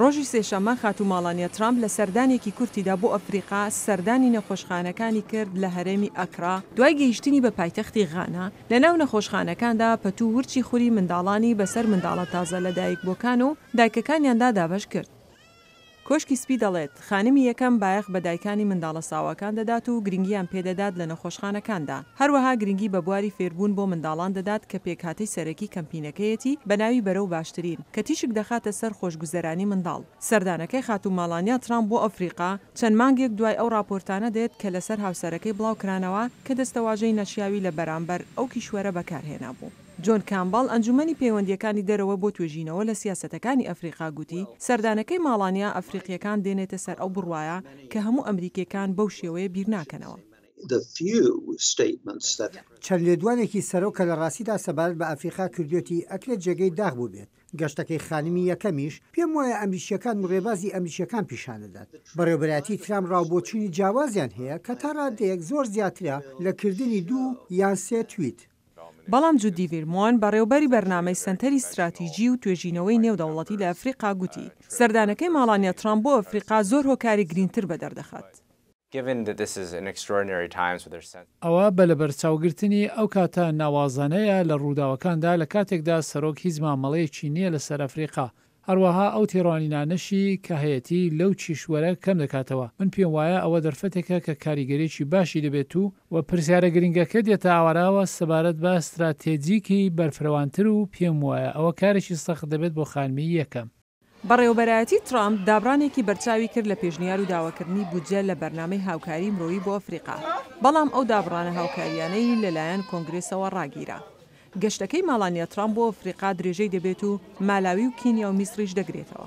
ڕۆژی سێشەممە خاتوو مەڵانیا ترامپ لە سەردانێکی کورتیدا بۆ ئەفریقا سەردانی نەخۆشخانەکانی کرد لە هەرێمی ئەکرا دوای گەیشتنی بە پایتەختی غانا لە ناو نەخۆشخانەکاندا پەتوو ورچی خوری منداڵانی بەسەر منداڵە تازە لە دایک بۆکان و دایکەکانیاندا دابەش کرد. کۆشکی سپی دەڵێت خانمی یەکەم بایەخ بە دایکانی منداڵە ساواکان دەدات و گرنگیان پێدەدات لە نەخۆشخانەکاندا. هەروەها گرنگی بە بواری فێربوون بۆ منداڵان دەدات کە پێکهاتەی سەرەکی کەمپینەکەیەتی بە ناوی بەرەو باشترین کە تیشک دەخاتە سەر خۆشگوزەرانی منداڵ. سەردانەکەی خاتوو مەڵانیا ترامپ بۆ ئەفریقا چەند مانگێک دوای ئەو راپۆرتانە دێت کە لەسەر هاوسەرەکەی بڵاوکرانەوە کە دەستەواژەی نەشیاوی لە بەرامبەر ئەو کیشوەرە بەکارهێنا بوو. جۆن کامباڵ ئەنجومەنی پەیوەندیەکانی دەرەوە بۆ توێژینەوە لە سیاسەتەکانی ئەفریقا گوتی سەردانەکەی ماڵانیا ئەفریقیەکان دێنێتە سەر ئەو بڕوایە کە هەموو ئەمریکیەکان بەو شێوەیە بیر ناکەنەوە. چەند لێدوانێکی سەرۆکە لە ڕاستیدا سەبارەت بە ئەفریقا کردوێتی ئەکرێت جێگەی داغ بوو بێت. گەشتەکەی خانمی یەکەمیش پێم وایە ئەمریکیەکان و ڕێبازی ئەمریکیەکان پیشانەدات. بەڕێوەبەرایەتی ترامپ ڕاوبۆچوونی جیاوازیان هەیە کە تا ڕادەیەک زۆر زیاترە لە کردنی 2 یان 3 تویت. بەڵام جودی ڤیرمۆن بەڕێوەبەری بەرنامەی سنتەری استراتیژی و توێژینەوەی نێودەوڵەتی لە ئەفریقا گوتی سەردانەکەی مەڵانیا ترامپ بۆ ئەفریقا زۆر هۆکاری گرینتر بەدەردەخات. ئەوە بە لەبەرچاوگرتنی ئەو کاتە ناوازانەیە لە ڕووداوەکاندا لە کاتێکدا سەرۆک هیچ مامەڵەیەکی نییە لەسەر ئەفریقا. هەروەها ئەو تێڕوانینانەشی کە هەیەتی لەو چیشوەرە کەم دەکاتەوە. من پێم وایە ئەوە دەرفەتێکە کە کاریگەرێکی باشی دەبێت و پرسیارە گرنگەکە دێتە ئاوراوە سەبارەت بە استراتێجیکی بەرفرەوانتر و پێم وایە ئەوە کارێکی سەخت دەبێت بۆ خانمی یەکەم. بەڕێوەبەرایەتی ترامپ دابڕانێکی بەرچاوی کرد لە پێشنیار و داواکردنی بودجە لە بەرنامەی هاوکاری مرۆیی بۆ ئەفریقا. بەڵام ئەو دابڕانە هاوکاریانەی لەلایەن کۆنگرێسەوە ڕاگیرا. گەشتەکەی مەڵانیا ترامپ بۆ ئەفریقا درێژەی دەبێت و مالاوی و کینیا و میسریش دەگرێتەوە.